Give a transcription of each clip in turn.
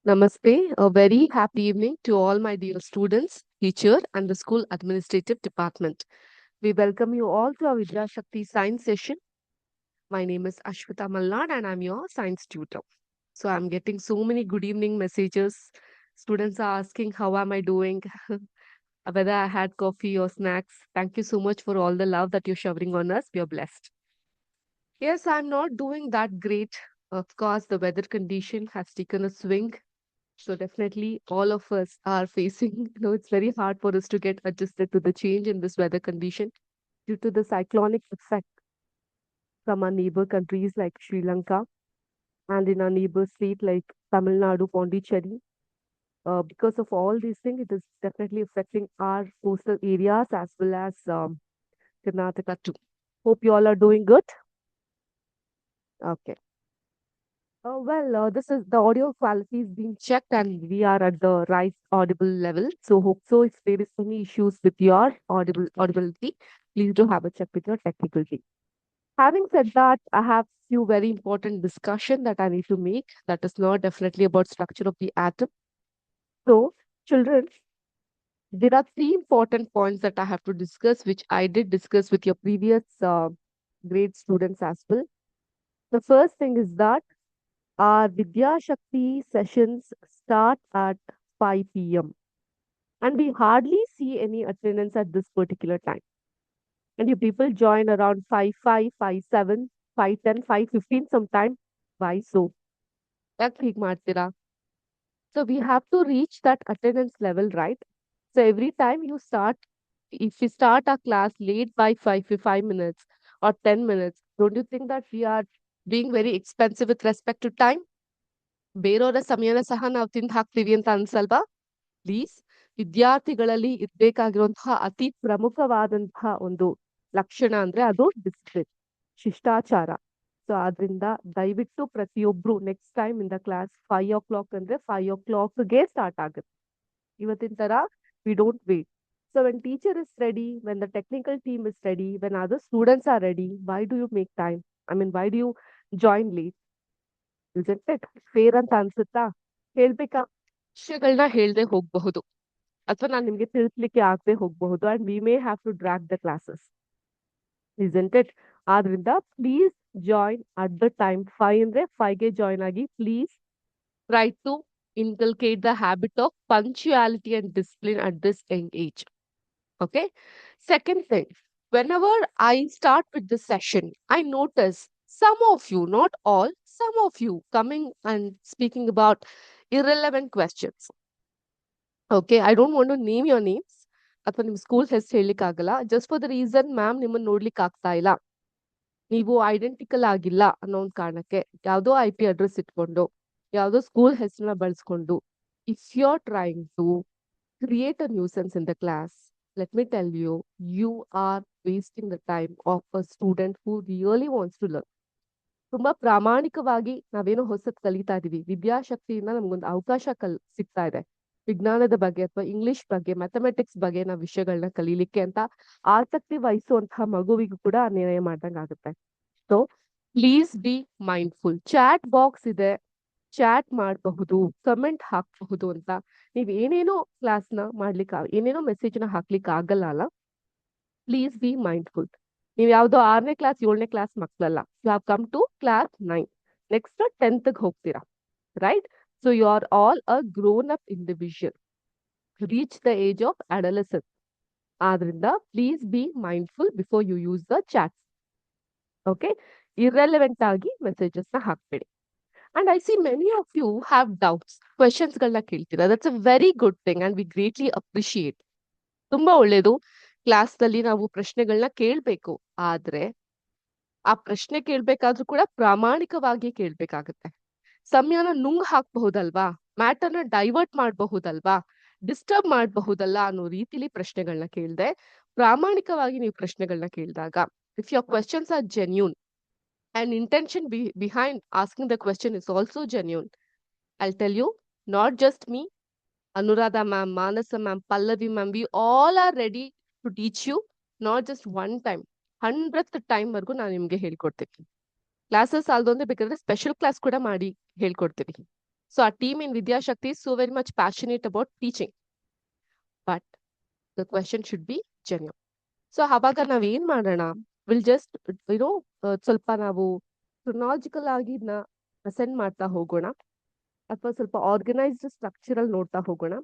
Namaste. A very happy evening to all my dear students, teacher, and the school administrative department. We welcome you all to our Vidya Shakti science session. My name is Ashwita Malnad and I'm your science tutor. So I'm getting so many good evening messages. Students are asking how am I doing, whether I had coffee or snacks. Thank you so much for all the love that you're showering on us. We are blessed. Yes, I'm not doing that great. Of course, the weather condition has taken a swing. So definitely all of us are facing, it's very hard for us to get adjusted to the change in this weather condition due to the cyclonic effect from our neighbor countries like Sri Lanka and in our neighbor state like Tamil Nadu, Pondicherry. Because of all these things, it is definitely affecting our coastal areas as well as Karnataka too. Hope you all are doing good. Okay. This is the audio quality is being checked and we are at the right audible level. So hope so. If there is any issues with your audibility, please do have a check with your technical team. Having said that, I have few very important discussion that I need to make. That is not definitely about structure of the atom. So, children, there are three important points that I have to discuss, which I did discuss with your previous grade students as well. The first thing is that our Vidya Shakti sessions start at 5 p.m. and we hardly see any attendance at this particular time. And you people join around 5:05, 5:07, 5:10, 5:15 sometime. Why so? ಯಾಕ್ ಹೀಗ್ ಮಾಡ್ತೀರಾ? So we have to reach that attendance level, right? So every time you start, if we start our class late by 5 minutes or 10 minutes, don't you think that we are being very expensive with respect to time? ಬೇರೆಯವರ ಸಮಯನ ಸಹ ನಾವು ತಿಂದು ಹಾಕ್ತೀವಿ ಅಂತ ಅನ್ಸಲ್ವಾ? Please ವಿದ್ಯಾರ್ಥಿಗಳಲ್ಲಿ ಇರ್ಬೇಕಾಗಿರುವಂತಹ ಅತಿ ಪ್ರಮುಖವಾದಂತಹ ಒಂದು ಲಕ್ಷಣ ಅಂದ್ರೆ ಅದು ಡಿಸಿಪ್ಲಿನ್, ಶಿಷ್ಟಾಚಾರ. ಸೊ ಆದ್ರಿಂದ ದಯವಿಟ್ಟು ಪ್ರತಿಯೊಬ್ರು next time in the class 5 o'clock ಅಂದ್ರೆ 5 o'clockಗೆ ಸ್ಟಾರ್ಟ್ ಆಗುತ್ತೆ. ಇವತ್ತಿನ ತರ we don't wait. So when teacher is ready, when the technical team is ready, when other students are ready, why do you make time? I mean, why do you join late? Isn't it fair ಅಂತ ಅನ್ಸುತ್ತಾ? ಹೇಳ್ಬೇಕಾ ವಿಷಯಗಳನ್ನ ಹೇಳ್ದೆ ಹೋಗ್ಬಹುದು ಅಥವಾ ನಾನು ನಿಮ್ಗೆ ತಿಳಿಸ್ಲಿಕ್ಕೆ ಆಗದೆ ಹೋಗಬಹುದು and we may have to drag the classes, isn't it? ಆದ್ರಿಂದ please join at the time 5 ಅಂದ್ರೆ 5ಗೆ ಜಾಯಿನ್ ಆಗಿ. Please try to inculcate the habit of punctuality and discipline at this young age. Okay. Second thing, whenever I start with this session, I notice some of you, not all, some of you coming and speaking about irrelevant questions. Okay, I don't want to name your names ಅಥವಾ ನಿಮ್ school ಹೆಸರು ಹೇಳಲಿಕ್ಕಾಗಲ್ಲ. Just for the reason ma'am ನಿಮ್ಮನ್ನ ನೋಡ್ಲಿಕ್ಕೆ ಆಗ್ತಾ ಇಲ್ಲ, ನೀವು identical ಆಗಿಲ್ಲ ಅನ್ನೋ ಒಂದು ಕಾರಣಕ್ಕೆ ಯಾವ್ದೋ IP ಅಡ್ರೆಸ್ ಇಟ್ಕೊಂಡು ಯಾವ್ದೋ ಸ್ಕೂಲ್ ಹೆಸರನ್ನ ಬಳಸ್ಕೊಂಡು if you are trying to create a nuisance in the class, let me tell you, you are wasting the time of a student who really wants to learn. ತುಂಬಾ ಪ್ರಾಮಾಣಿಕವಾಗಿ ನಾವೇನೋ ಹೊಸತ್ ಕಲಿತಾ ಇದೀವಿ, ವಿದ್ಯಾಶಕ್ತಿಯಿಂದ ನಮ್ಗೊಂದು ಅವಕಾಶ ಸಿಗ್ತಾ ಇದೆ ವಿಜ್ಞಾನದ ಬಗ್ಗೆ ಅಥವಾ ಇಂಗ್ಲಿಷ್ ಬಗ್ಗೆ ಮ್ಯಾಥಮೆಟಿಕ್ಸ್ ಬಗ್ಗೆ ನಾವು ವಿಷಯಗಳನ್ನ ಕಲೀಲಿಕ್ಕೆ ಅಂತ ಆಸಕ್ತಿ ವಹಿಸುವಂತಹ ಮಗುವಿಗೂ ಕೂಡ ಅನ್ಯಾಯ ಮಾಡ್ದಂಗ್ ಆಗುತ್ತೆ. So please be mindful. Chat box ಇದೆ, ಚಾಟ್ ಮಾಡಬಹುದು, ಕಮೆಂಟ್ ಹಾಕಬಹುದು ಅಂತ ನೀವ್ ಏನೇನೋ ಕ್ಲಾಸ್ನ ಮಾಡ್ಲಿಕ್ಕೆ ಏನೇನೋ ಮೆಸೇಜ್ನ ಹಾಕ್ಲಿಕ್ಕೆ ಆಗಲ್ಲ ಅಲ್ಲ. Please be mindful. ನೀವು ಯಾವ್ದೋ 6ನೇ ಕ್ಲಾಸ್ 7ನೇ ಕ್ಲಾಸ್ ಮಕ್ಕಳಲ್ಲ, you have come to class 9, next 10th ಹೋಗ್ತೀರಾ, right? So you are all a grown up individual, reach the age of adolescence. ಆದ್ರಿಂದ please be mindful before you use the chat. Okay, irrelevant ಆಗಿ messages ನ ಹಾಕ್ಬೇಡಿ. And I see many of you have doubts, questions ಗಳನ್ನ ಕೇಳ್ತೀರಾ. That's a very good thing and we greatly appreciate. ತುಂಬಾ ಒಳ್ಳೇದು. Class ನಲ್ಲಿ ನಾವು ಪ್ರಶ್ನೆಗಳನ್ನ ಕೇಳ್ಬೇಕು, ಆದ್ರೆ ಆ ಪ್ರಶ್ನೆ ಕೇಳ್ಬೇಕಾದ್ರೂ ಕೂಡ ಪ್ರಾಮಾಣಿಕವಾಗಿ ಕೇಳ್ಬೇಕಾಗತ್ತೆ. ಸಮಯನ ನುಂಗ್ ಹಾಕ್ಬಹುದಲ್ವಾ, ಮ್ಯಾಟರ್ನ ಡೈವರ್ಟ್ ಮಾಡಬಹುದಲ್ವಾ, ಡಿಸ್ಟರ್ಬ್ ಮಾಡಬಹುದಲ್ಲ ಅನ್ನೋ ರೀತಿಲಿ ಪ್ರಶ್ನೆಗಳನ್ನ ಕೇಳ್ದೆ ಪ್ರಾಮಾಣಿಕವಾಗಿ ನೀವು ಪ್ರಶ್ನೆಗಳನ್ನ ಕೇಳಿದಾಗ, if your questions are genuine and intention behind asking the question is also genuine, I'll tell you, not just me, Anuradha ma'am, Manasa ma'am, Pallavi ma'am, we all are ready to teach you, not just one time, 100th time ವರ್ಗು ನಾನು ನಿಮ್ಗೆ ಹೇಳ್ಕೊಡ್ತೀನಿ. Classes ಅಲ್ದೊಂದೇ ಬೇಕಾದ್ರೆ special class ಕೂಡ ಮಾಡಿ ಹೇಳ್ಕೊಡ್ತೀವಿ. So our team in Vidyashakti is so very much passionate about teaching. But the question should be genuine. So ಅವಾಗ ನಾವೇನ್ ಮಾಡೋಣ ವಿಲ್ ಜಸ್ಟ್ ಸ್ವಲ್ಪ ನಾವು ಕ್ರೊನಾಲಜಿಕಲ್ ಆಗಿ ಅಸೆಂಡ್ ಮಾಡ್ತಾ ಹೋಗೋಣ ಅಥವಾ ಸ್ವಲ್ಪ ಆರ್ಗನೈಸ್ಡ್ ಸ್ಟ್ರಕ್ಚರಲ್ ನೋಡ್ತಾ ಹೋಗೋಣ.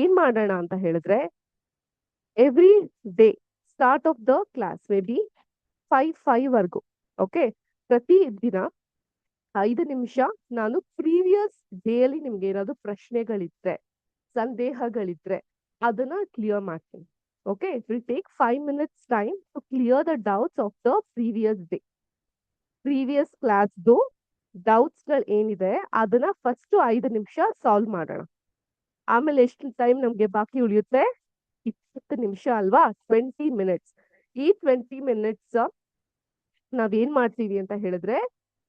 ಏನ್ ಮಾಡೋಣ ಅಂತ ಹೇಳಿದ್ರೆ every day start of the class may be 5 ವರ್ಗು ಓಕೆ, ಪ್ರತಿ ದಿನ 5 ನಿಮಿಷ ನಾನು ಪ್ರೀವಿಯಸ್ ಡೇಲಿ ನಿಮ್ಗೆ ಏನಾದ್ರು ಪ್ರಶ್ನೆಗಳಿದ್ರೆ ಸಂದೇಹಗಳಿದ್ರೆ ಅದನ್ನ ಕ್ಲಿಯರ್ ಮಾಡ್ತೀನಿ. Okay, it will take 5 minutes time to clear the doubts of the previous day. Previous class doubts ಗಳು ಏನಿದೆ ಅದನ್ನ ಫಸ್ಟ್ 5 ನಿಮಿಷ ಸಾಲ್ವ್ ಮಾಡೋಣ. ಆಮೇಲೆ ಎಷ್ಟು ಟೈಮ್ ನಮ್ಗೆ ಬಾಕಿ ಉಳಿಯುತ್ತೆ? 20 ನಿಮಿಷ ಅಲ್ವಾ? 20 ಮಿನಿಟ್ಸ್. ಈ 20 ಮಿನಿಟ್ಸ್ ನಾವೇನ್ ಮಾಡ್ತೀವಿ ಅಂತ ಹೇಳಿದ್ರೆ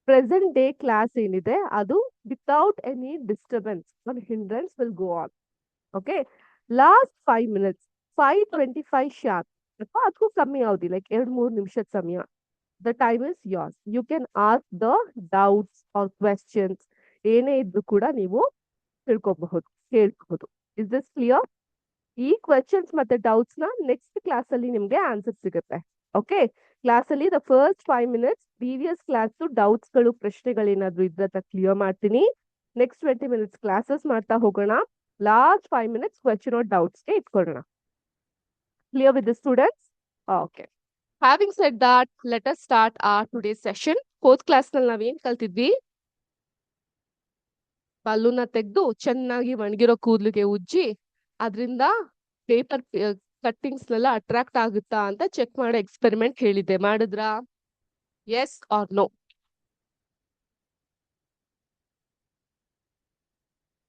ಪ್ರೆಸೆಂಟ್ ಡೇ ಕ್ಲಾಸ್ ಏನಿದೆ ಅದು without any disturbance or hindrance will go on. Okay, last 5 minutes 5:25 sharp ಅಥವಾ ಅದಕ್ಕೂ ಕಮ್ಮಿ ಅವಧಿ ಲೈಕ್ 2-3 ನಿಮಿಷದ ಸಮಯ. The time is yours. You can ask the doubts or questions. ಏನೇ ಇದ್ರು ಕೂಡ ನೀವು ತಿಳ್ಕೊಬಹುದು, ಕೇಳ್ಬಹುದು. Is this clear? ಈ ಕ್ವೆಶ್ಚನ್ಸ್ ಮತ್ತೆ ಡೌಟ್ಸ್ ನ ನೆಕ್ಸ್ಟ್ ಕ್ಲಾಸ್ ಅಲ್ಲಿ ನಿಮ್ಗೆ ಆನ್ಸರ್ ಸಿಗುತ್ತೆ. ಓಕೆ, ಕ್ಲಾಸ್ ಅಲ್ಲಿ the first 5 minutes previous class doubts ಗಳು ಪ್ರಶ್ನೆಗಳೇನಾದ್ರು ಇದ್ರೆ ಕ್ಲಿಯರ್ ಮಾಡ್ತೀನಿ. ನೆಕ್ಸ್ಟ್ 20 ಮಿನಿಟ್ಸ್ ಕ್ಲಾಸಸ್ ಮಾಡ್ತಾ ಹೋಗೋಣ. Last 5 minutes question or doubts ಗೆ ಇಟ್ಕೊಳ್ಳೋಣ. Clear with the students? Okay. Having said that, let us start our today's session. Fourth class ನಲ್ಲಿ ನಾವೇನ್ ಕಲ್ತಿದ್ವಿ? ಬಲ್ಲೂನ ತೆಗೆದು ಚೆನ್ನಾಗಿ ಒಣಗಿರೋ ಕೂದಲಿಗೆ ಉಜ್ಜಿ ಅದರಿಂದ ಪೇಪರ್ ಕಟ್ಟಿಂಗ್ಸ್ ನೆಲ್ಲ ಅಟ್ರಾಕ್ಟ್ ಆಗುತ್ತಾ ಅಂತ ಚೆಕ್ ಮಾಡೋ ಎಕ್ಸ್ಪೆರಿಮೆಂಟ್ ಹೇಳಿದ್ದೆ. ಮಾಡಿದ್ರಾ? Yes or no?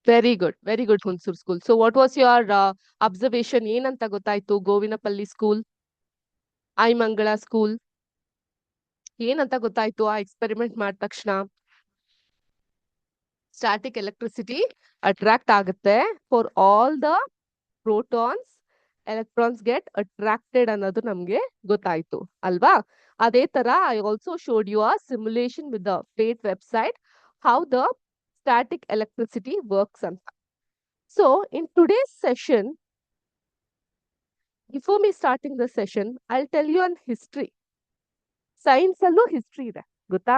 Very good Hunsur school. So what was your observation? ಏನಂತ ಗೊತ್ತಾಯ್ತು? ಗೋವಿನಪಲ್ಲಿ ಸ್ಕೂಲ್, ಐಮಂಗಳ ಸ್ಕೂಲ್, ಏನಂತ ಗೊತ್ತಾಯ್ತು ಆ ಎಕ್ಸ್ಪೆರಿಮೆಂಟ್ ಮಾಡಿದ ತಕ್ಷಣ? ಸ್ಟಾಟಿಕ್ ಎಲೆಕ್ಟ್ರಿಸಿಟಿ ಅಟ್ರಾಕ್ಟ್ ಆಗುತ್ತೆ. For all the protons electrons get attracted ಅನ್ನೋದು ನಮ್ಗೆ ಗೊತ್ತಾಯ್ತು ಅಲ್ವಾ? ಅದೇ ತರ I also showed you a simulation with the PhET website how the static electricity works ಅಂತ. So in today's session, before me starting the session, I'll tell you on history. Science ಅಲ್ಲೂ history ಇದೆ ಗೊತ್ತಾ?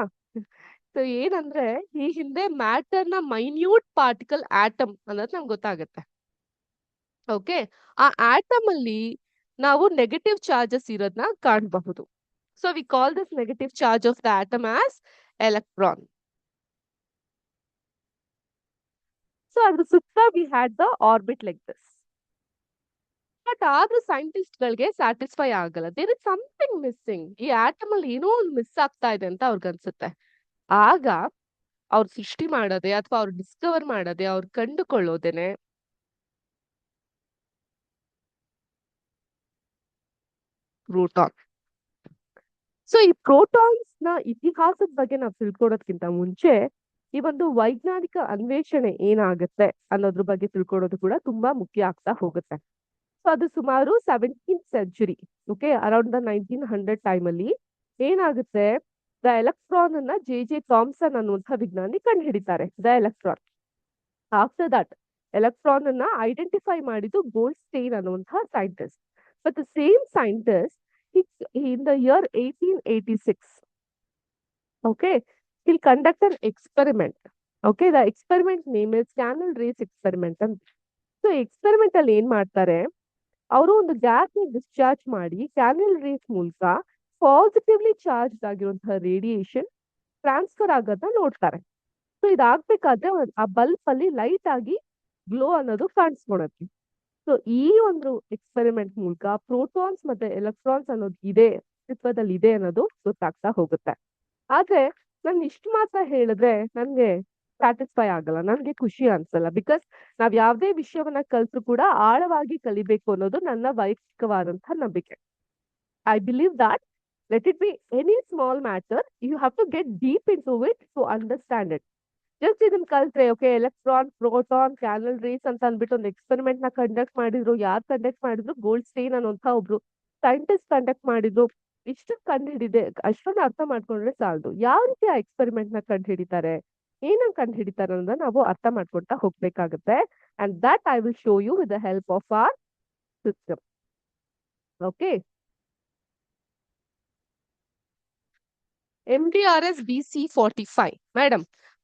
So ಏನಂದ್ರೆ ಈ ಹಿಂದೆ matter ನ minute particle atom ಅನ್ನೋದು ನಮ್ಗೆ ಗೊತ್ತಾಗುತ್ತೆ. ಓಕೆ, ಆ ಆಟಮ್ ಅಲ್ಲಿ ನಾವು ನೆಗೆಟಿವ್ ಚಾರ್ಜಸ್ ಇರೋದನ್ನ ಕಾಣಬಹುದು. So we call this negative charge of the atom as electron. So ಅದ್ರ ಸುತ್ತ we had the orbit like this. But ಆದ್ರೂ ಸೈಂಟಿಸ್ಟ್ ಗಳಿಗೆ ಸ್ಯಾಟಿಸ್ಫೈ ಆಗಲ್ಲ. There is something missing. ಈ ಆಟಮ್ ಅಲ್ಲಿ ಏನೋ ಒಂದು ಮಿಸ್ ಆಗ್ತಾ ಇದೆ ಅಂತ ಅವ್ರಿಗೆ ಅನ್ಸುತ್ತೆ. ಆಗ ಅವ್ರು ಸೃಷ್ಟಿ ಮಾಡೋದೆ ಅಥವಾ ಅವ್ರು ಡಿಸ್ಕವರ್ ಮಾಡೋದೆ, ಅವ್ರು ಕಂಡುಕೊಳ್ಳೋದೇನೆ ಪ್ರೋಟಾನ್. ಸೊ ಈ ಪ್ರೋಟಾನ್ಸ್ ನ ಇತಿಹಾಸದ ಬಗ್ಗೆ ನಾವು ತಿಳ್ಕೊಳೋದಕ್ಕಿಂತ ಮುಂಚೆ ಈ ಒಂದು ವೈಜ್ಞಾನಿಕ ಅನ್ವೇಷಣೆ ಏನಾಗುತ್ತೆ ಅನ್ನೋದ್ರ ಬಗ್ಗೆ ತಿಳ್ಕೊಳ್ಳೋದು ಕೂಡ ತುಂಬಾ ಮುಖ್ಯ ಆಗ್ತಾ ಹೋಗುತ್ತೆ. ಸೊ ಅದು ಸುಮಾರು 17th century, okay, around the 1900 time ಅಲ್ಲಿ ಏನಾಗುತ್ತೆ, ದ ಎಲೆಕ್ಟ್ರಾನ್ ಅನ್ನ ಜೆ ಥಾಮ್ಸನ್ ಅನ್ನುವಂಥ ವಿಜ್ಞಾನಿ ಕಂಡು ಹಿಡಿತಾರೆ. The electron. After that electron ಅನ್ನ ಐಡೆಂಟಿಫೈ ಮಾಡಿದ್ದು ಗೋಲ್ಡ್ಸ್ಟೈನ್ ಅನ್ನುವಂಥ scientist. But the same scientist in the year 1886, okay, he'll conduct an experiment. Okay, the experiment name is Canal Race experiment. So experiment ಅಲ್ಲಿ ಏನ್ ಮಾಡ್ತಾರೆ, ಅವರು ಒಂದು ಗ್ಯಾಸ್ ನ discharge ಮಾಡಿ ಕ್ಯಾನಲ್ ರೇಸ್ ಮೂಲಕ ಪಾಸಿಟಿವ್ಲಿ ಚಾರ್ಜ್ ಆಗಿರುವಂತಹ ರೇಡಿಯೇಷನ್ ಟ್ರಾನ್ಸ್ಫರ್ ಆಗೋದನ್ನ ನೋಡ್ತಾರೆ. ಸೊ ಇದಾಗ್ಬೇಕಾದ್ರೆ ಆ ಬಲ್ಬ್ ಅಲ್ಲಿ ಲೈಟ್ ಆಗಿ ಗ್ಲೋ ಅನ್ನೋದು ಕಾಣಿಸ್ಕೊಳತ್ತೆ. ಸೊ ಈ ಒಂದು ಎಕ್ಸ್ಪೆರಿಮೆಂಟ್ ಮೂಲಕ ಪ್ರೋಟಾನ್ಸ್ ಮತ್ತೆ ಎಲೆಕ್ಟ್ರಾನ್ಸ್ ಅನ್ನೋದು ಅಸ್ತಿತ್ವದಲ್ಲಿ ಇದೆ ಅನ್ನೋದು ಗೊತ್ತಾಗ್ತಾ ಹೋಗುತ್ತೆ. ಆದ್ರೆ ನಾನು ಇಷ್ಟು ಮಾತ್ರ ಹೇಳಿದ್ರೆ ನನ್ಗೆ ಸ್ಯಾಟಿಸ್ಫೈ ಆಗಲ್ಲ, ನನ್ಗೆ ಖುಷಿ ಅನ್ಸಲ್ಲ. ಬಿಕಾಸ್ ನಾವ್ ಯಾವ್ದೇ ವಿಷಯವನ್ನ ಕಲ್ತ್ರು ಕೂಡ ಆಳವಾಗಿ ಕಲಿಬೇಕು ಅನ್ನೋದು ನನ್ನ ವೈಯಕ್ತಿಕವಾದಂತಹ ನಂಬಿಕೆ. I believe that let it be any small matter, you have to get deep in to it to understand it. Just ಇದನ್ನ ಕಲ್ತ್ರೆ okay, electron, proton, canal rays ಅಂತ ಅಂದ್ಬಿಟ್ಟು ಒಂದು ಎಕ್ಸ್ಪೆರಿಮೆಂಟ್ ನ ಕಂಡಕ್ಟ್ ಮಾಡಿದ್ರು. ಯಾರು ಕಂಡಕ್ಟ್ ಮಾಡಿದ್ರು? ಗೋಲ್ಡ್ಸ್ಟೈನ್ ಅನ್ನುವಂಥ ಒಬ್ರು ಸೈಂಟಿಸ್ಟ್ ಕಂಡಕ್ಟ್ ಮಾಡಿದ್ರು. ಇಷ್ಟು ಕಂಡು ಹಿಡಿದೆ, ಅಷ್ಟೊಂದು ಅರ್ಥ ಮಾಡ್ಕೊಂಡ್ರೆ ಸಾಲದು. ಯಾವ ರೀತಿ ಆ ಎಕ್ಸ್ಪೆರಿಮೆಂಟ್ ನ ಕಂಡು ಹಿಡಿತಾರೆ, ಏನಂಗ್ ಕಂಡು ಹಿಡಿತಾರೆ ಅನ್ನೋದನ್ನ ನಾವು ಅರ್ಥ ಮಾಡ್ಕೊಳ್ತಾ ಹೋಗ್ಬೇಕಾಗುತ್ತೆ. And that I will show you with the help of our system. Okay, MDRS BC45. Madam,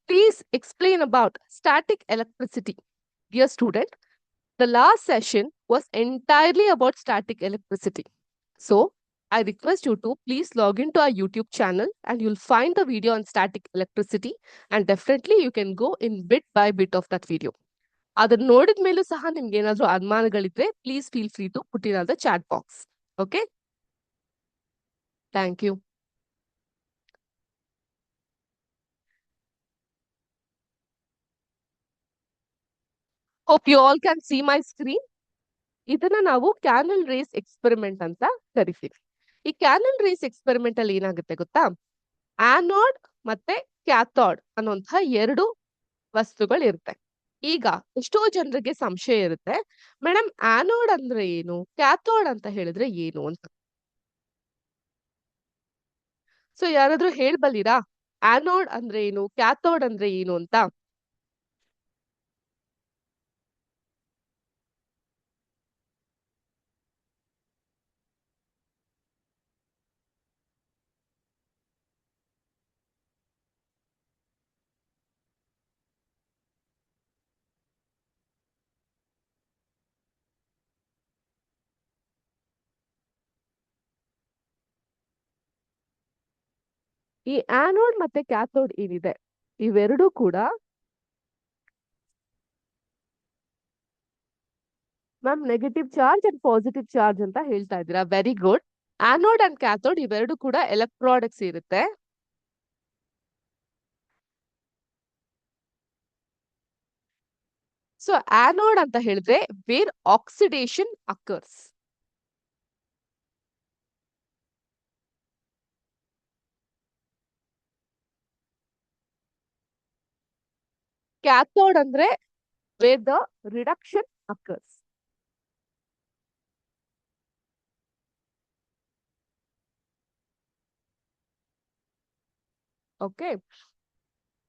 please explain about static electricity. Dear student, the last session was entirely about static electricity. So, I request you to please log into our YouTube channel and you'll find the video on static electricity, and definitely you can go in bit by bit of that video. ಅದನ್ನ ನೋಡಿದ ಮೇಲೂ ಸಹ ನಿಮ್ಗೆ ಏನಾದ್ರು ಅನುಮಾನಗಳಿದ್ರೆ please feel free to put in on the chat box. Okay, thank you. Hope you all can see my screen. ಇದನ್ನ ನಾವು canal rays experiment ಅಂತ ಕರಿತೀವಿ. ಈ ಕ್ಯಾನಲ್ ರೇಸ್ ಎಕ್ಸ್ಪೆರಿಮೆಂಟ್ ಅಲ್ಲಿ ಏನಾಗುತ್ತೆ ಗೊತ್ತಾ, ಆನೋಡ್ ಮತ್ತೆ ಕ್ಯಾಥೋಡ್ ಅನ್ನುವಂತಹ ಎರಡು ವಸ್ತುಗಳು ಇರುತ್ತೆ. ಈಗ ಎಷ್ಟೋ ಜನರಿಗೆ ಸಂಶಯ ಇರುತ್ತೆ, ಮೇಡಮ್ ಆನೋಡ್ ಅಂದ್ರೆ ಏನು, ಕ್ಯಾಥೋಡ್ ಅಂತ ಹೇಳಿದ್ರೆ ಏನು ಅಂತ. ಸೊ ಯಾರಾದ್ರೂ ಹೇಳ್ಬಲ್ಲಿರಾ ಆನೋಡ್ ಅಂದ್ರೆ ಏನು, ಕ್ಯಾಥೋಡ್ ಅಂದ್ರೆ ಏನು ಅಂತ? ಈ ಆನೋಡ್ ಮತ್ತೆ ಕ್ಯಾಥೋಡ್ ಏನಿದೆ, ಇವೆರಡೂ ಕೂಡ ma'am negative charge and positive charge ಅಂತ ಹೇಳ್ತಾ ಇದ್ದೀರಾ. Very good. Anode and cathode ಇವೆರಡು ಕೂಡ ಎಲೆಕ್ಟ್ರಾನಿಕ್ಸ್ ಇರುತ್ತೆ. ಸೊ ಆನೋಡ್ ಅಂತ ಹೇಳಿದ್ರೆ ವೇರ್ ಆಕ್ಸಿಡೇಷನ್ ಅಕರ್ಸ್. ಕ್ಯಾಥೋಡ್ ಅಂದ್ರೆ where the reduction occurs. Okay,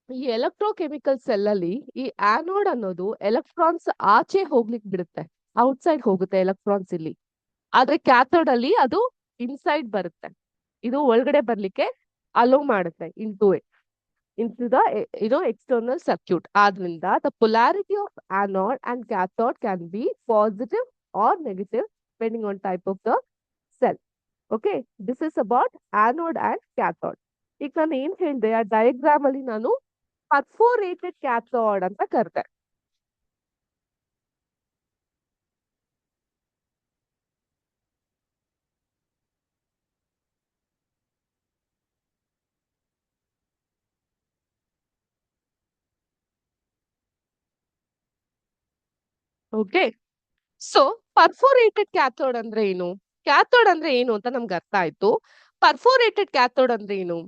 ಈ ಎಲೆಕ್ಟ್ರೋಕೆಮಿಕಲ್ ಸೆಲ್ ಅಲ್ಲಿ ಈ ಆನೋಡ್ ಅನ್ನೋದು ಎಲೆಕ್ಟ್ರಾನ್ಸ್ ಆಚೆ ಹೋಗ್ಲಿಕ್ಕೆ ಬಿಡುತ್ತೆ, ಔಟ್ಸೈಡ್ ಹೋಗುತ್ತೆ ಎಲೆಕ್ಟ್ರಾನ್ಸ್ ಇಲ್ಲಿ. ಆದ್ರೆ ಕ್ಯಾಥೋಡ್ ಅಲ್ಲಿ ಅದು ಇನ್ಸೈಡ್ ಬರುತ್ತೆ, ಇದು ಒಳಗಡೆ ಬರ್ಲಿಕ್ಕೆ ಅಲೋ ಮಾಡುತ್ತೆ into the external circuit. ಆದ್ರಿಂದ the polarity of anode and cathode can be positive or negative depending on type of the cell. Okay, this is about anode and cathode. ಈಗ ನಾನು ಏನ್ ಹೇಳ್ದೆ, ಆ ಡಯಾಗ್ರಾಮ್ ಅಲ್ಲಿ ನಾನು ಪರ್ಫೋರೇಟೆಡ್ ಕ್ಯಾಥೋಡ್ ಅಂತ ಕರೆದೆ. Okay, so perforated cathode ಅಂದ್ರೆ ಏನು, ಕ್ಯಾಥೋಡ್ ಅಂದ್ರೆ ಏನು ಅಂತ ನಮ್ಗೆ ಅರ್ಥ ಆಯ್ತು. ಪರ್ಫೋರೇಟೆಡ್ ಕ್ಯಾಥೋಡ್ ಅಂದ್ರೆ ಏನು?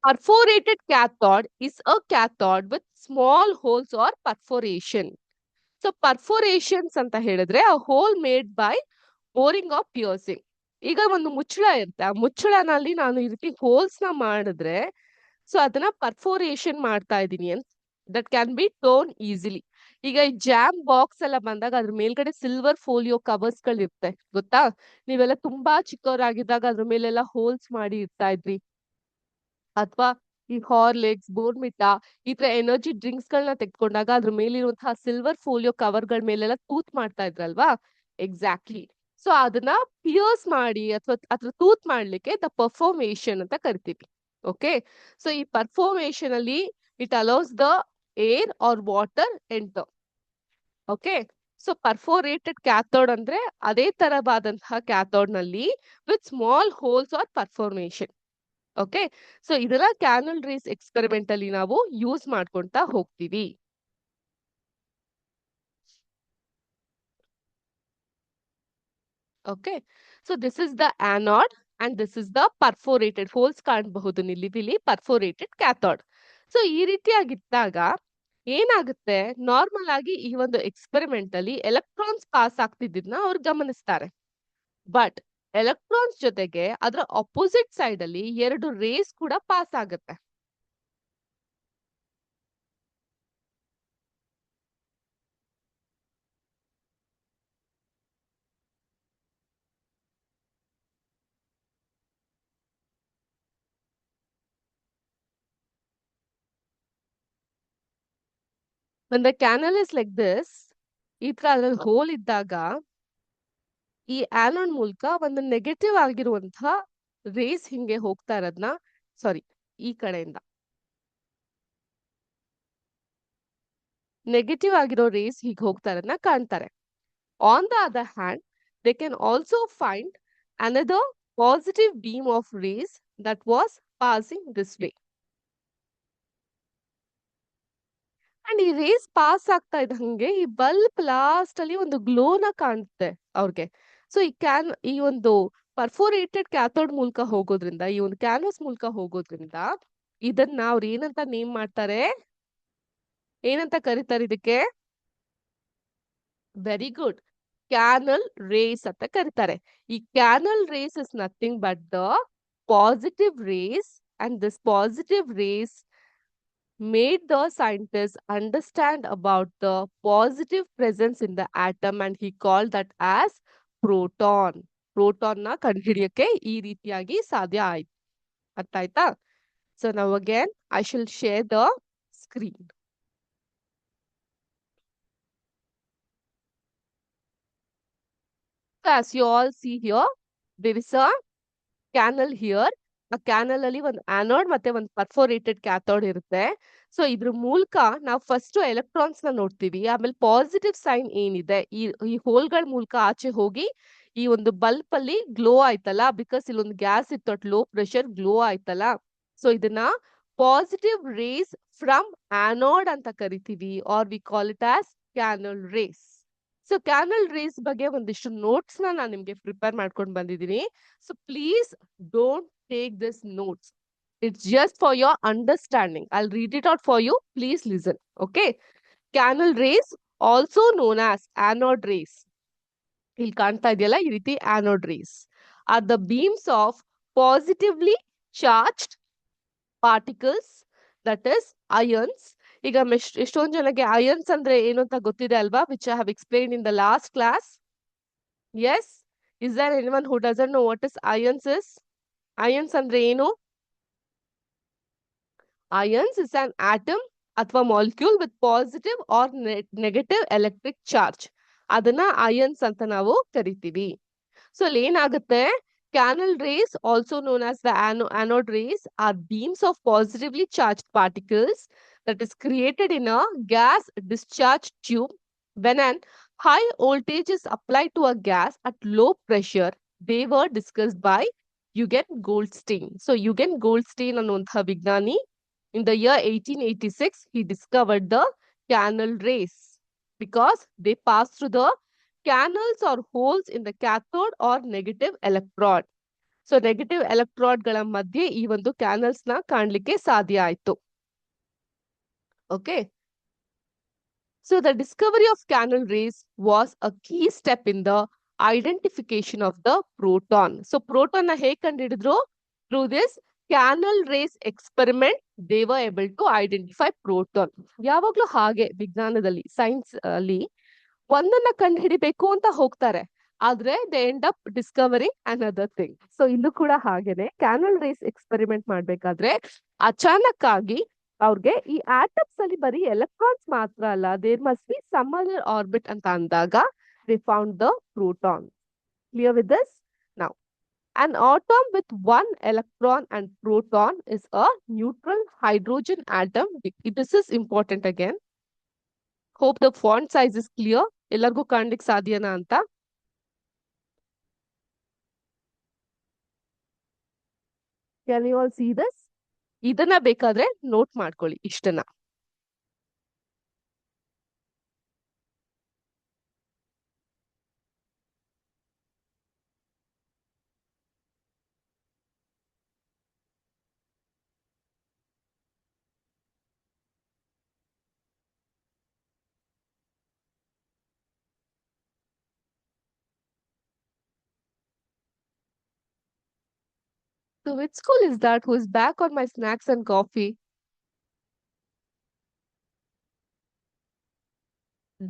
Perforated cathode is a cathode with small holes or perforation. So perforations ಅಂತ ಹೇಳಿದ್ರೆ a hole made by boring or piercing. ಈಗ ಒಂದು ಮುಚ್ಚಳ ಇರುತ್ತೆ, ಆ ಮುಚ್ಚಳನಲ್ಲಿ ನಾನು ಈ ರೀತಿ ಹೋಲ್ಸ್ ನ ಮಾಡಿದ್ರೆ ಸೊ ಅದನ್ನ ಪರ್ಫೋರೇಷನ್ ಮಾಡ್ತಾ ಇದ್ದೀನಿ ಅಂತ. That can be tone easily. ಈಗ ಈ ಜಾಮ್ ಬಾಕ್ಸ್ ಎಲ್ಲ ಬಂದಾಗ ಅದ್ರ ಮೇಲ್ಗಡೆ ಸಿಲ್ವರ್ ಫೋಲಿಯೋ ಕವರ್ಸ್ ಗಳು ಇರುತ್ತೆ ಗೊತ್ತಾ, ನೀವೆಲ್ಲ ತುಂಬಾ ಚಿಕ್ಕವರಾಗಿದ್ದಾಗ ಅದ್ರ ಮೇಲೆಲ್ಲ ಹೋಲ್ಸ್ ಮಾಡಿ ಇರ್ತಾ ಇದ್ರಿ. ಅಥವಾ ಈ ಹಾರ್ಲಿಕ್ಸ್, ಬೋರ್ಮಿಟಾ ಈ ತರ ಎನರ್ಜಿ ಡ್ರಿಂಕ್ಸ್ ಗಳನ್ನ ತೆಗೆದುಕೊಂಡಾಗ ಅದ್ರ ಮೇಲಿರುವಂತಹ ಸಿಲ್ವರ್ ಫೋಲಿಯೋ ಕವರ್ ಗಳ ಮೇಲೆಲ್ಲ ತೂತ್ ಮಾಡ್ತಾ ಇದ್ರಲ್ವಾ. ಎಕ್ಸಾಕ್ಟ್ಲಿ. ಸೊ ಅದನ್ನ ಪಿಯರ್ಸ್ ಮಾಡಿ ಅಥವಾ ತೂತ್ ಮಾಡ್ಲಿಕ್ಕೆ ದ ಪರ್ಫಾರ್ಮೇಶನ್ ಅಂತ ಕರಿತೀವಿ. ಓಕೆ, ಸೊ ಈ ಪರ್ಫಾರ್ಮೇಶನ್ ಅಲ್ಲಿ it allows the air or water enter. Okay, so perforated cathode ಅಂದ್ರೆ ಅದೇ ತರವಾದಂತಹ ಕ್ಯಾಥೋಡ್ ನಲ್ಲಿ with small holes or perforation. Okay, so ಇದೆಲ್ಲ ಕ್ಯಾನಲ್ ರೇಸ್ ಎಕ್ಸ್ಪೆರಿಮೆಂಟ್ ಅಲ್ಲಿ ನಾವು ಯೂಸ್ ಮಾಡ್ಕೊಂತಾ ಹೋಗ್ತೀವಿ. Okay, so this is the anode and this is the perforated holes ಕಾಣಬಹುದು ಇಲ್ಲಿ ಪರ್ಫೋರೇಟೆಡ್ ಕ್ಯಾಥೋಡ್. ಸೊ ಈ ರೀತಿಯಾಗಿದ್ದಾಗ ಏನಾಗುತ್ತೆ, ನಾರ್ಮಲ್ ಆಗಿ ಈ ಒಂದು ಎಕ್ಸ್ಪೆರಿಮೆಂಟ್ ಅಲ್ಲಿ ಎಲೆಕ್ಟ್ರಾನ್ಸ್ ಪಾಸ್ ಆಗ್ತಿದ್ದನ್ನ ಅವ್ರು ಗಮನಿಸ್ತಾರೆ. ಬಟ್ ಎಲೆಕ್ಟ್ರಾನ್ಸ್ ಜೊತೆಗೆ ಅದರ ಅಪೋಸಿಟ್ ಸೈಡ್ ಅಲ್ಲಿ ಎರಡು ರೇಸ್ ಕೂಡ ಪಾಸ್ ಆಗುತ್ತೆ. when the canal is like this, ಈ ತರ ಅದ್ರಲ್ಲಿ ಹೋಲ್ ಇದ್ದಾಗ ಈ ಆನೋಡ್ ಮೂಲಕ ಒಂದು ನೆಗೆಟಿವ್ ಆಗಿರುವಂತಹ ರೇಸ್ ಹಿಂಗೆ ಹೋಗ್ತಾ ಇರೋದ್ನ, ಸಾರಿ, ಈ ಕಡೆಯಿಂದ ನೆಗೆಟಿವ್ ಆಗಿರೋ ರೇಸ್ ಹೀಗೆ ಹೋಗ್ತಾ ಇರೋದನ್ನ ಕಾಣ್ತಾರೆ. On the other hand, they can also find another positive beam of rays that was passing this way. And ಈ ರೇಸ್ ಪಾಸ್ ಆಗ್ತಾ ಇದ್ದಂಗೆ ಈ ಬಲ್ಬ್ ಲಾಸ್ಟ್ ಅಲ್ಲಿ ಒಂದು ಗ್ಲೋನ ಕಾಣುತ್ತೆ ಅವ್ರಿಗೆ. ಸೊ ಈ ಒಂದು ಪರ್ಫೋರೇಟೆಡ್ ಕ್ಯಾಥೋಡ್ ಮೂಲಕ ಹೋಗೋದ್ರಿಂದ, ಈ ಒಂದು ಕ್ಯಾನ್ವಸ್ ಮೂಲಕ ಹೋಗೋದ್ರಿಂದ ಇದನ್ನ ಅವ್ರು ಏನಂತ ನೇಮ್ ಮಾಡ್ತಾರೆ, ಏನಂತ ಕರೀತಾರೆ ಇದಕ್ಕೆ? ವೆರಿ ಗುಡ್, ಕ್ಯಾನಲ್ ರೇಸ್ ಅಂತ ಕರೀತಾರೆ. ಈ canal rays is nothing but the positive rays, and this positive rays made the scientists understand about the positive presence in the atom, and he called that as proton. Proton na ಕಂಡುಹಿಡಿಯಕ್ಕೆ ಈ ರೀತಿಯಾಗಿ ಸಾಧ್ಯ ಆಯ್ತು. ಅರ್ಥ ಆಯ್ತಾ? So now again I shall share the screen. So as you all see here, there is a canal here. ಆ canal ಅಲ್ಲಿ ಒಂದು anode ಮತ್ತೆ ಒಂದು ಪರ್ಫೋರೇಟೆಡ್ ಕ್ಯಾಥೋಡ್ ಇರುತ್ತೆ. ಸೊ ಇದ್ರ ಮೂಲಕ ನಾವು ಫಸ್ಟ್ ಎಲೆಕ್ಟ್ರಾನ್ಸ್ ನ ನೋಡ್ತೀವಿ, ಆಮೇಲೆ ಪಾಸಿಟಿವ್ ಸೈನ್ ಏನಿದೆ ಈ ಹೋಲ್ಗಳ ಮೂಲಕ ಆಚೆ ಹೋಗಿ ಈ ಒಂದು ಬಲ್ಬ್ ಅಲ್ಲಿ ಗ್ಲೋ ಆಯ್ತಲ್ಲ, ಬಿಕಾಸ್ ಇಲ್ಲೊಂದು ಗ್ಯಾಸ್ ಇತ್ತು ಅಟ್ ಲೋ ಪ್ರೆಷರ್, ಗ್ಲೋ ಆಯ್ತಲ್ಲ. ಸೊ ಇದನ್ನ ಪಾಸಿಟಿವ್ ರೇಸ್ ಫ್ರಮ್ ಆನೋಡ್ ಅಂತ ಕರಿತೀವಿ, or we call it as canal rays. So canal rays ಬಗ್ಗೆ ಒಂದಿಷ್ಟು ನೋಟ್ಸ್ ನಾನು ನಿಮ್ಗೆ ಪ್ರಿಪೇರ್ ಮಾಡ್ಕೊಂಡು ಬಂದಿದ್ದೀನಿ. So please don't take this notes. It's just for your understanding. I'll read it out for you. Please listen. Okay. Canal rays, also known as anode rays. ಇಲ್ಲಿ ಕಾಣ್ತಾ ಇದೆಯಲ್ಲ ಈ ರೀತಿ anode rays are the beams of positively charged particles, that is ions. ಈಗ ಎಷ್ಟೊಂದು ಜನಕ್ಕೆ ions ಅಂದ್ರೆ ಏನು ಅಂತ ಗೊತ್ತಿದೆ ಅಲ್ವಾ, which I have explained in the last class. Yes, is there anyone who doesn't know what is ions is? Ions ಅಂದ್ರೆ ಏನು? Ions is an atom ಅಥವಾ molecule with positive or negative electric charge. ಅದನ್ನ ions ಅಂತ ನಾವು ಕರಿತೀವಿ. So ಅಲ್ಲಿ ಏನಾಗುತ್ತೆ, canal rays, also known as the anode rays, are beams of positively charged particles that is created in a gas discharge tube. When an high voltage is applied to a gas at low pressure, they were discussed by Eugen Goldstein. So Eugen Goldstein ಅನ್ನುವಂತಹ ವಿಜ್ಞಾನಿ, in the year 1886, he discovered the canal rays because they pass through the canals or holes in the cathode or negative electrode. So negative electrode ಗಳ ಮಧ್ಯೆ ಈ ಒಂದು canals ನ ಕಾಣ್ಲಿಕ್ಕೆ ಸಾಧ್ಯ ಆಯ್ತು. Okay. So the discovery of canal rays was a key step in the identification of the proton. So proton ನ ಹೇಗೆ ಕಂಡುಹಿಡಿದ್ರು? Through this canal rays experiment, they were able to identify proton. ಯಾವಾಗ್ಲೂ ಹಾಗೆ ವಿಜ್ಞಾನದಲ್ಲಿ, science ಅಲ್ಲಿ ಒಂದನ್ನ ಕಂಡುಹಿಡಿಬೇಕು ಅಂತ ಹೋಗ್ತಾರೆ, ಆದ್ರೆ they end up discovering another thing. So ಇಲ್ಲೂ ಕೂಡ ಹಾಗೇನೆ ಕ್ಯಾನಲ್ ರೇಸ್ ಎಕ್ಸ್ಪೆರಿಮೆಂಟ್ ಮಾಡ್ಬೇಕಾದ್ರೆ ಅಚಾನಕ್ ಆಗಿ ಅವ್ರಿಗೆ ಈ ಆಟಮ್ಸ್ ಅಲ್ಲಿ ಬರೀ ಎಲೆಕ್ಟ್ರಾನ್ಸ್ ಮಾತ್ರ ಅಲ್ಲ, there must be some other orbit ಅಂತ ಅಂದಾಗ they found the proton. Clear with this? Now an atom with one electron and proton is a neutral hydrogen atom. This is important again. Hope the font size is clear. ಎಲ್ಲರಿಗೂ ಕಾಣ್ಲಿಕ್ಕೆ ಸಾಧ್ಯನಾ ಅಂತ? Can you all see this? ಇದನ್ನ ಬೇಕಾದ್ರೆ note ಮಾಡ್ಕೊಳ್ಳಿ ಇಷ್ಟನ್ನ. So which school is that who is back on my snacks and coffee?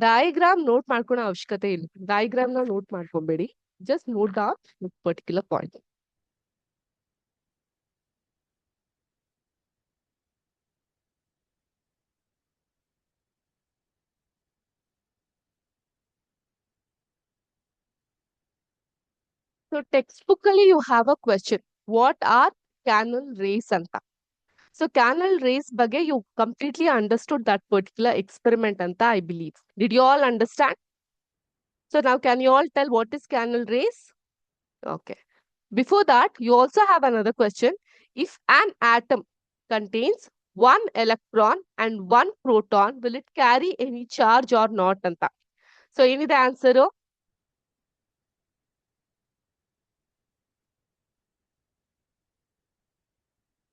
Diagram note ಮಾಡ್ಕೊಳೋ ಅವಶ್ಯಕತೆ ಇಲ್ಲ. Diagram ನ ನೋಟ್ ಮಾಡ್ಕೊಬೇಡಿ, just note down particular point. So textbookally you have a question. What are canal rays anta? So canal rays ಬಗ್ಗೆ you completely understood that particular experiment anta, I believe. Did you all understand? So now can you all tell what is canal rays? Okay. Before that, you also have another question. If an atom contains one electron and one proton, will it carry any charge or not anta? So any the answer?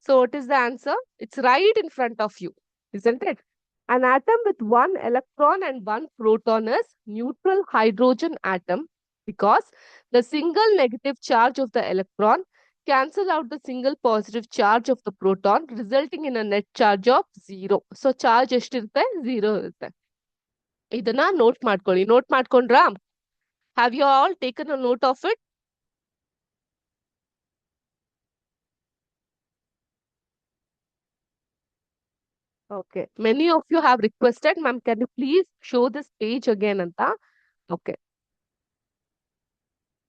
So what is the answer? It's right in front of you, isn't it? An atom with one electron and one proton is neutral hydrogen atom because the single negative charge of the electron cancel out the single positive charge of the proton, resulting in a net charge of 0. So charge ಎಷ್ಟಿರುತ್ತೆ? 0 ಇರುತ್ತೆ. ಇದನ್ನ note ಮಾಡ್ಕೊಳ್ಳಿ. Note ಮಾಡ್ಕೊಂಡ್ರಾ? Have you all taken a note of it? Okay. Many of you have requested, ma'am, can you please show this page again anta? Okay.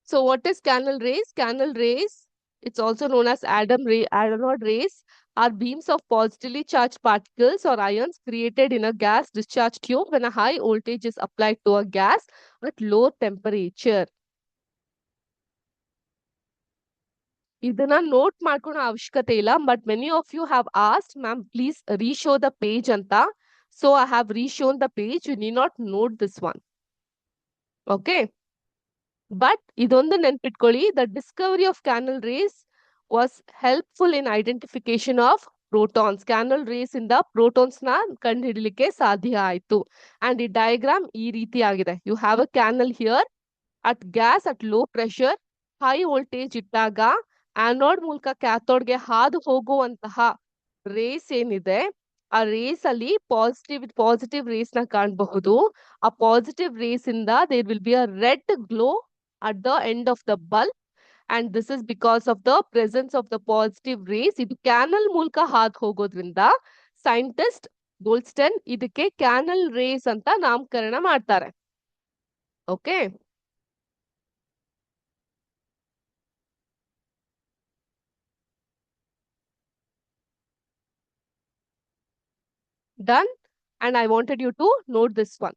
So what is canal rays? Canal rays, it's also known as Adenauer rays, are beams of positively charged particles or ions created in a gas discharge tube when a high voltage is applied to a gas at low temperature. ಇದನ್ನ ನೋಟ್ ಮಾಡ್ಕೊಳೋ ಅವಶ್ಯಕತೆ ಇಲ್ಲ but many of you have asked ma'am please reshow the page ಅಂತ so I have reshown the page you need not note this one okay but ಇದೊಂದು ನೆನ್ಪಿಟ್ಕೊಳ್ಳಿ the discovery of canal rays was helpful in identification of protons canal rays ಇಂದ protons ನ ಕಂಡು ಹಿಡಿಲಿಕ್ಕೆ ಸಾಧ್ಯ ಆಯ್ತು and ಈ diagram ಈ ರೀತಿ ಆಗಿದೆ you have a canal here at gas at low pressure high voltage ಇಟ್ಟಾಗ ಆನೋಡ್ ಮೂಲಕ ಕ್ಯಾಥೋಡ್ಗೆ ಹಾದು ಹೋಗುವಂತಹ ರೇಸ್ ಏನಿದೆ ಆ ರೇಸ್ ಅಲ್ಲಿ ಪಾಸಿಟಿವ್ ರೇಸ್ ನ ಕಾಣಬಹುದು ಆ ಪಾಸಿಟಿವ್ ರೇಸ್ ಇಂದ there will be a red glow at the end of the bulb and this is because of the presence of the positive rays ಇದು ಕ್ಯಾನಲ್ ಮೂಲಕ ಹಾದು ಹೋಗೋದ್ರಿಂದ ಸೈಂಟಿಸ್ಟ್ ಗೋಲ್ಡ್ಸ್ಟನ್ ಇದಕ್ಕೆ ಕ್ಯಾನಲ್ ರೇಸ್ ಅಂತ ನಾಮಕರಣ ಮಾಡ್ತಾರೆ okay done and I wanted you to note this one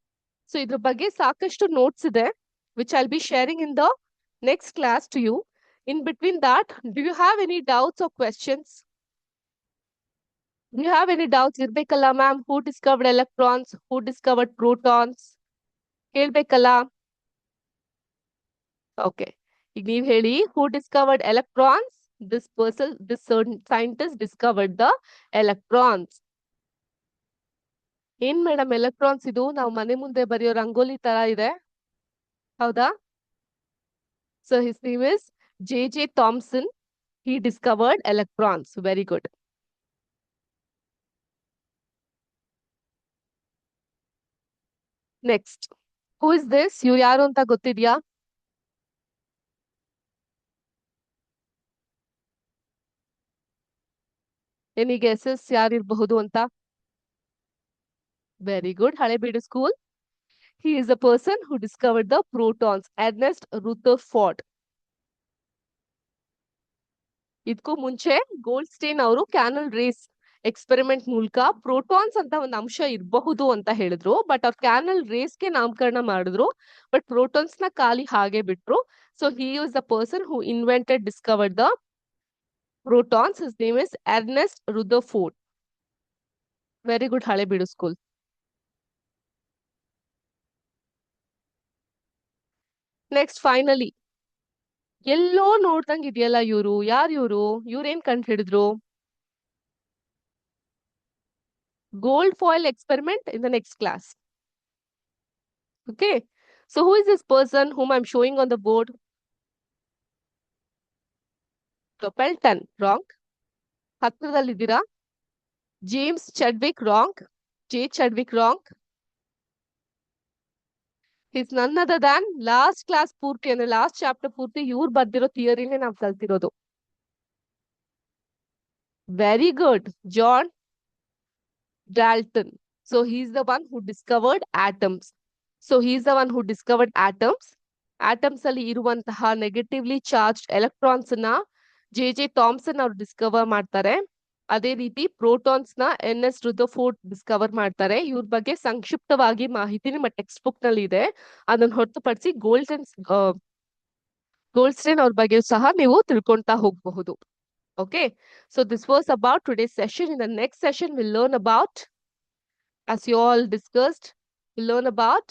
so ಇದ್ರ ಬಗ್ಗೆ ಸಾಕಷ್ಟು ನೋಟ್ಸ್ ಇದೆ which I'll be sharing in the next class to you in between that do you have any doubts or questions do you have any doubts ಇರ್ಬೇಕಲ್ಲ ma'am who discovered electrons who discovered protons ಹೇಳ್ಬೇಕಲ್ಲ okay ಈಗ ನೀವ್ ಹೇಳಿ who discovered electrons this scientist discovered the electrons ಏನ್ madam electrons ಇದು ನಾವು ಮನೆ ಮುಂದೆ ಬರೆಯೋ ರಂಗೋಲಿ ತರ ಇದೆ ಹೌದಾ so his name is J Thomson he discovered electrons very good next who is this ಇವ್ರು ಯಾರು ಅಂತ ಗೊತ್ತಿದ್ಯಾ ಎನಿ ಗೆಸಸ್ ಯಾರಿರಬಹುದು ಅಂತ very good Halebidu school he is the person who discovered the protons Ernest Rutherford ಇದಕ್ಕೂ ಮುಂಚೆ ಗೋಲ್ಡ್ಸ್ಟೇನ್ ಅವರು ಕ್ಯಾನಲ್ ರೇಸ್ ಎಕ್ಸ್ಪೆರಿಮೆಂಟ್ ಮೂಲಕ protons ಅಂತ ಒಂದು ಅಂಶ ಇರಬಹುದು ಅಂತ ಹೇಳಿದ್ರು ಬಟ್ ಅವ್ರು ಕ್ಯಾನಲ್ ರೇಸ್ಗೆ ನಾಮಕರಣ ಮಾಡಿದ್ರು ಬಟ್ ಪ್ರೋಟಾನ್ಸ್ ನ ಖಾಲಿ ಹಾಗೆ ಬಿಟ್ರು so he was the person who invented discovered the protons his name is Ernest Rutherford very good Halebidu school next finally ಎಲ್ಲೋ ನೋಡ್ದಂಗ್ ಇದೆಯಲ್ಲ ಇವ್ರು ಯಾರು ಇವ್ರೇನ್ ಕಂಡು ಹಿಡಿದ್ರು gold foil experiment in the next class okay so who is this person whom I'm showing on the board Pelton wrong ಹತ್ರದಲ್ಲಿದ್ದೀರಾ James Chadwick wrong J Chadwick wrong is none other than last class ಪೂರ್ತಿ ಅಂದ್ರೆ last chapter ಪೂರ್ತಿ ಇವ್ರು ಬರ್ದಿರೋ ಥಿಯರಿನೇ ನಾವು ಕಲ್ತಿರೋದು very good John Dalton so he's the one who discovered atoms so he's the one who discovered atoms atoms ಅಲ್ಲಿ ಇರುವಂತಹ ನೆಗೆಟಿವ್ಲಿ ಚಾರ್ಜ್ ಎಲೆಕ್ಟ್ರಾನ್ಸ್ ನ ಜೆ ಥಾಮ್ಸನ್ ಅವ್ರು ಡಿಸ್ಕವರ್ ಮಾಡ್ತಾರೆ. ಅದೇ ರೀತಿ ಪ್ರೋಟಾನ್ಸ್ ನ ಎನ್.ಎಸ್. ರುದರ್ಫೋರ್ಡ್ ಡಿಸ್ಕವರ್ ಮಾಡ್ತಾರೆ. ಇವ್ರ ಬಗ್ಗೆ ಸಂಕ್ಷಿಪ್ತವಾಗಿ ಮಾಹಿತಿ ನಿಮ್ಮ ಟೆಕ್ಸ್ಟ್ ಬುಕ್ ನಲ್ಲಿ ಇದೆ. ಅದನ್ನ ಹೊರತುಪಡಿಸಿ ಗೋಲ್ಡ್ಸ್ಟೈನ್ ಅವ್ರ ಬಗ್ಗೆ ಸಹ ನೀವು ತಿಳ್ಕೊಂತಾ ಹೋಗಬಹುದು. Okay, so this was about today's session. In the next session, we'll learn about, as you all discussed, we'll learn about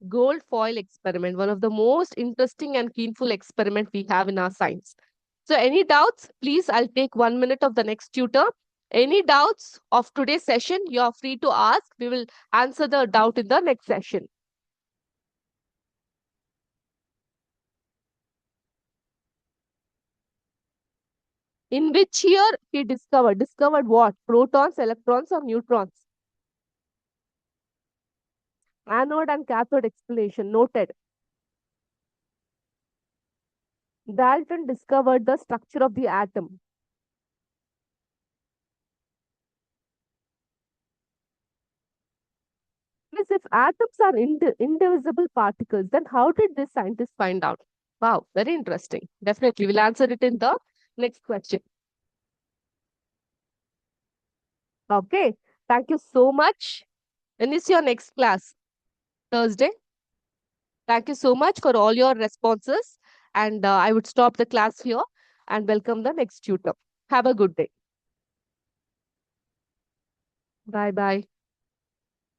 gold foil experiment, one of the most interesting and keenful experiment we have in our science. So any doubts, please, I'll take 1 minute of the next tutor. Any doubts of today's session, you are free to ask. We will answer the doubt in the next session. In which year he discovered? Discovered what? Protons, electrons, or neutrons? Anode and cathode explanation. Noted. Dalton discovered the structure of the atom. Yes, if atoms are indivisible particles, then how did this scientist find out? Wow, very interesting. Definitely, we'll answer it in the next question. Okay, thank you so much. When is your next class? Thursday? Thank you so much for all your responses. And I would stop the class here and welcome the next tutor. Have a good day. Bye bye.